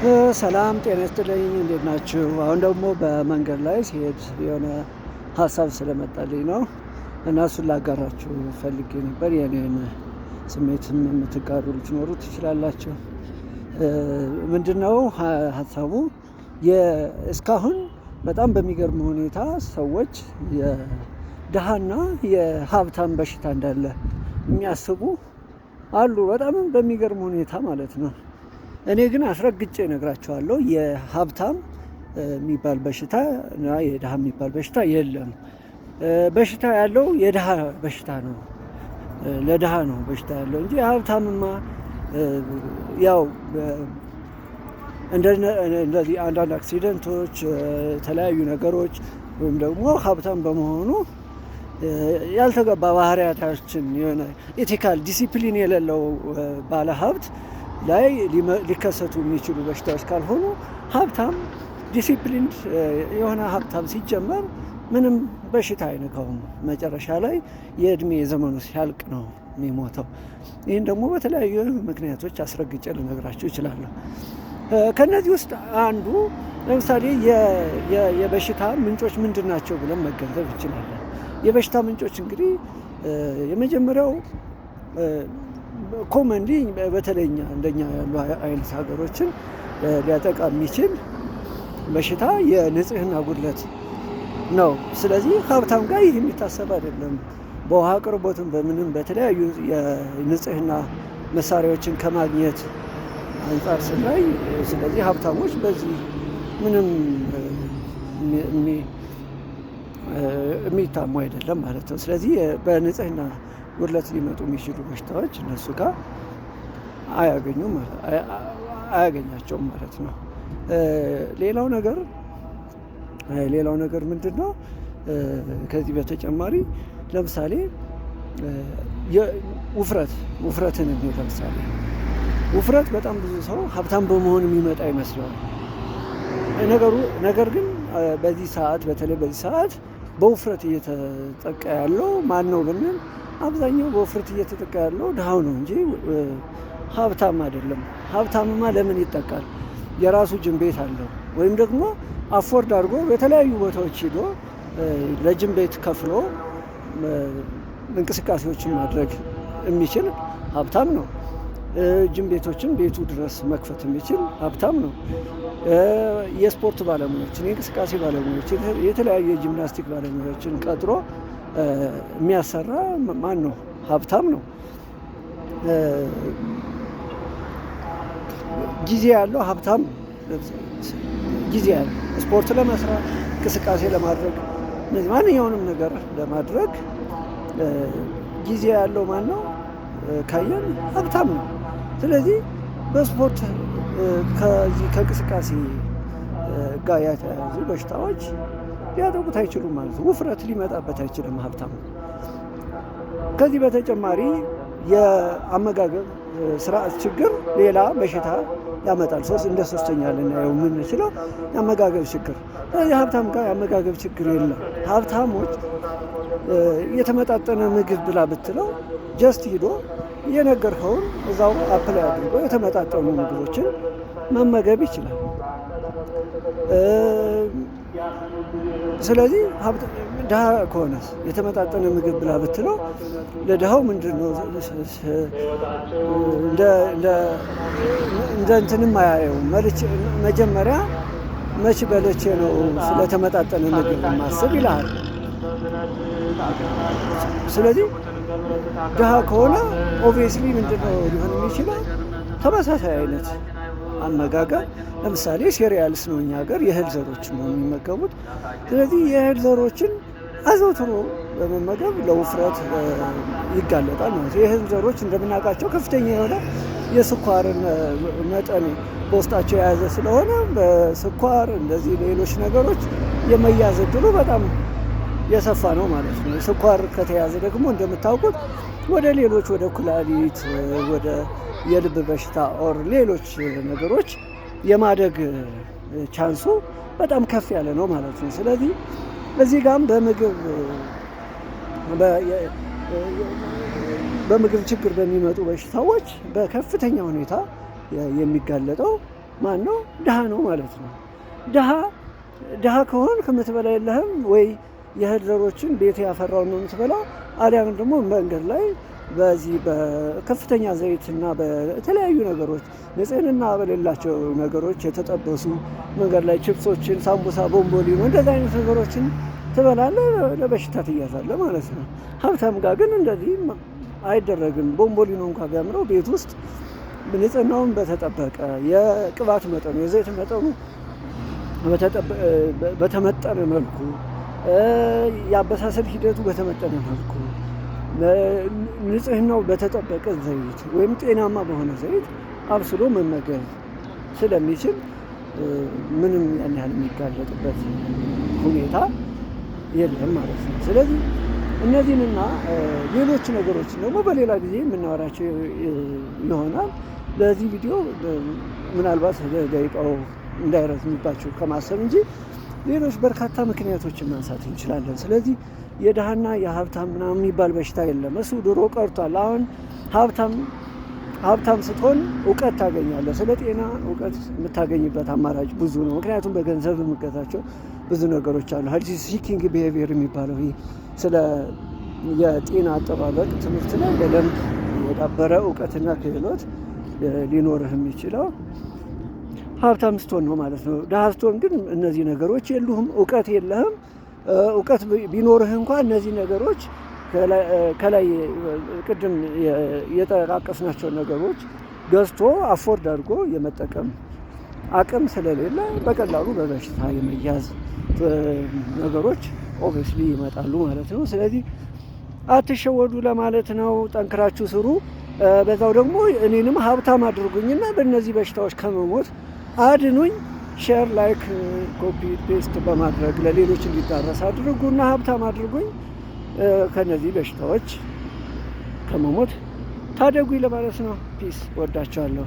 ሰላም ጤና ይስጥልኝ። እንዴት ናችሁ? አሁን ደግሞ በመንገድ ላይ ሲሄድ የሆነ ሀሳብ ስለመጣልኝ ነው እና እሱን ላጋራችሁ ፈልጌ ነበር። የኔን ስሜትም የምትጋሩ ልትኖሩ ትችላላችሁ። ምንድነው ሀሳቡ? እስካሁን በጣም በሚገርም ሁኔታ ሰዎች የድሃና የሀብታም በሽታ እንዳለ የሚያስቡ አሉ። በጣም በሚገርም ሁኔታ ማለት ነው። እኔ ግን አስረግጬ እነግራቸዋለሁ የሀብታም የሚባል በሽታ እና የድሃ የሚባል በሽታ የለም። በሽታ ያለው የድሃ በሽታ ነው፣ ለድሃ ነው በሽታ ያለው እንጂ የሀብታምማ ያው እንደዚህ አንዳንድ አክሲደንቶች፣ የተለያዩ ነገሮች ወይም ደግሞ ሀብታም በመሆኑ ያልተገባ ባህሪያታችን የሆነ ኤቲካል ዲሲፕሊን የሌለው ባለ ሀብት ላይ ሊከሰቱ የሚችሉ በሽታዎች ካልሆኑ ሀብታም ዲሲፕሊን የሆነ ሀብታም ሲጀመር ምንም በሽታ አይነካውም። መጨረሻ ላይ የእድሜ ዘመኑ ሲያልቅ ነው የሚሞተው። ይህን ደግሞ በተለያዩ ምክንያቶች አስረግጬ ልነግራችሁ እችላለሁ። ከነዚህ ውስጥ አንዱ ለምሳሌ የበሽታ ምንጮች ምንድን ናቸው ብለን መገንዘብ እንችላለን። የበሽታ ምንጮች እንግዲህ የመጀመሪያው ኮመንሊ በተለይኛ እንደኛ ያሉ አይነት ሀገሮችን ሊያጠቃ የሚችል በሽታ የንጽህና ጉድለት ነው። ስለዚህ ሀብታም ጋር ይህ የሚታሰብ አይደለም። በውሃ አቅርቦትም በምንም በተለያዩ የንጽህና መሳሪያዎችን ከማግኘት አንጻር ስናይ፣ ስለዚህ ሀብታሞች በዚህ ምንም የሚታሙ አይደለም ማለት ነው። ስለዚህ በንጽህና ጉድለት ሊመጡ የሚችሉ በሽታዎች እነሱ ጋር አያገኛቸውም ማለት ነው። ሌላው ነገር ምንድን ነው? ከዚህ በተጨማሪ ለምሳሌ ውፍረትን እንዲሁ ለምሳሌ ውፍረት በጣም ብዙ ሰው ሀብታም በመሆን የሚመጣ ይመስለዋል። ነገር ግን በተለይ በዚህ ሰዓት በውፍረት እየተጠቃ ያለው ማን ነው ብንል አብዛኛው በውፍረት እየተጠቃ ያለው ድሃው ነው እንጂ ሀብታም አይደለም። ሀብታምማ ለምን ይጠቃል? የራሱ ጅም ቤት አለው፣ ወይም ደግሞ አፎርድ አድርጎ በተለያዩ ቦታዎች ሂዶ ለጅም ቤት ከፍሎ እንቅስቃሴዎችን ማድረግ የሚችል ሀብታም ነው። ጅም ቤቶችን ቤቱ ድረስ መክፈት የሚችል ሀብታም ነው። የስፖርት ባለሙያዎችን፣ የእንቅስቃሴ ባለሙያዎችን፣ የተለያዩ የጂምናስቲክ ባለሙያዎችን ቀጥሮ የሚያሰራ ማን ነው? ሀብታም ነው። ጊዜ ያለው ሀብታም ጊዜ ያለው ስፖርት ለመስራት፣ እንቅስቃሴ ለማድረግ፣ ማንኛውንም ነገር ለማድረግ ጊዜ ያለው ማን ነው ካየን ሀብታም ነው። ስለዚህ በስፖርት ከእንቅስቃሴ ጋር የተያያዙ በሽታዎች ሊያጠቁት አይችሉም ማለት ነው። ውፍረት ሊመጣበት አይችልም ሀብታም። ከዚህ በተጨማሪ የአመጋገብ ስርዓት ችግር ሌላ በሽታ ያመጣል። እንደ ሶስተኛ ልናየው የምንችለው የአመጋገብ ችግር። ስለዚህ ሀብታም ጋር የአመጋገብ ችግር የለም። ሀብታሞች የተመጣጠነ ምግብ ብላ ብትለው ጀስት ሂዶ የነገርከውን እዛው አፕላይ አድርጎ የተመጣጠኑ ምግቦችን መመገብ ይችላል። ስለዚህ ድሃ ከሆነ የተመጣጠነ ምግብ ብላ ብትለው ለድሃው ምንድን ነው እንደ እንትንም አያየውም። መጀመሪያ መች በለቼ ነው ስለተመጣጠነ ምግብ ማሰብ ይልሃል። ስለዚህ ድሃ ከሆነ ኦብቪየስሊ ምንድነው ሊሆን የሚችለው? ተመሳሳይ አይነት አመጋገብ። ለምሳሌ ሴሪያልስ ነው እኛ ሀገር የእህል ዘሮችን ነው የሚመገቡት። ስለዚህ የእህል ዘሮችን አዘውትሮ በመመገብ ለውፍረት ይጋለጣል ማለት ነው። የእህል ዘሮች እንደምናውቃቸው ከፍተኛ የሆነ የስኳርን መጠን በውስጣቸው የያዘ ስለሆነ በስኳር እንደዚህ ሌሎች ነገሮች የመያዝ ዕድሉ በጣም የሰፋ ነው ማለት ነው። ስኳር ከተያዘ ደግሞ እንደምታውቁት ወደ ሌሎች ወደ ኩላሊት፣ ወደ የልብ በሽታ ኦር ሌሎች ነገሮች የማደግ ቻንሱ በጣም ከፍ ያለ ነው ማለት ነው። ስለዚህ በዚህ ጋርም በምግብ ችግር በሚመጡ በሽታዎች በከፍተኛ ሁኔታ የሚጋለጠው ማን ነው? ድሃ ነው ማለት ነው። ድሃ ከሆን ከምትበላ የለህም ወይ የእህል ዘሮችን ቤት ያፈራውን ነው የምትበላው፣ አሊያም ደግሞ መንገድ ላይ በዚህ በከፍተኛ ዘይትና በተለያዩ ነገሮች ንጽህና በሌላቸው ነገሮች የተጠበሱ መንገድ ላይ ችፕሶችን፣ ሳምቡሳ፣ ቦምቦሊኖ እንደዚህ አይነት ነገሮችን ትበላለህ፣ ለበሽታ ትያዛለህ ማለት ነው። ሀብታም ጋር ግን እንደዚህ አይደረግም። ቦምቦሊኖ እንኳ ቢያምረው ቤት ውስጥ ንጽህናውን በተጠበቀ የቅባት መጠኑ የዘይት መጠኑ በተመጠነ መልኩ የአበሳሰል ሂደቱ በተመጠነ መልኩ ንጽህናው በተጠበቀ ዘይት ወይም ጤናማ በሆነ ዘይት አብስሎ መመገብ ስለሚችል ምንም ያን ያህል የሚጋለጥበት ሁኔታ የለም ማለት ነው። ስለዚህ እነዚህንና ሌሎች ነገሮችን ደግሞ በሌላ ጊዜ የምናወራቸው ይሆናል። ለዚህ ቪዲዮ ምናልባት ደቂቃው እንዳይረዝምባቸው ከማሰብ እንጂ ሌሎች በርካታ ምክንያቶችን ማንሳት እንችላለን። ስለዚህ የድሃና የሀብታም ምናምን የሚባል በሽታ የለም። እሱ ድሮ ቀርቷል። አሁን ሀብታም ስትሆን እውቀት ታገኛለህ። ስለ ጤና እውቀት የምታገኝበት አማራጭ ብዙ ነው። ምክንያቱም በገንዘብ የምገዛቸው ብዙ ነገሮች አሉ። ሄልዝ ሲኪንግ ቢሄቪየር የሚባለው ስለ የጤና አጠባበቅ ትምህርት ላይ በደንብ የዳበረ እውቀትና ክህሎት ሊኖርህ የሚችለው ሀብታም ስትሆን ነው ማለት ነው። ድሃ ስትሆን ግን እነዚህ ነገሮች የሉህም፣ እውቀት የለህም። እውቀት ቢኖርህ እንኳ እነዚህ ነገሮች ከላይ ቅድም የጠቃቀስናቸውን ነገሮች ገዝቶ አፎርድ አድርጎ የመጠቀም አቅም ስለሌለ በቀላሉ በበሽታ የመያዝ ነገሮች ኦብቪየስሊ ይመጣሉ ማለት ነው። ስለዚህ አትሸወዱ ለማለት ነው። ጠንክራችሁ ስሩ። በዛው ደግሞ እኔንም ሀብታም አድርጉኝና በእነዚህ በሽታዎች ከመሞት አድኑኝ። ሼር፣ ላይክ፣ ኮፒ ፔስት በማድረግ ለሌሎች እንዲዳረስ አድርጉና ሀብታም አድርጉኝ። ከነዚህ በሽታዎች ከመሞት ታደጉኝ ለማለት ነው። ፒስ። ወዳቸዋለሁ።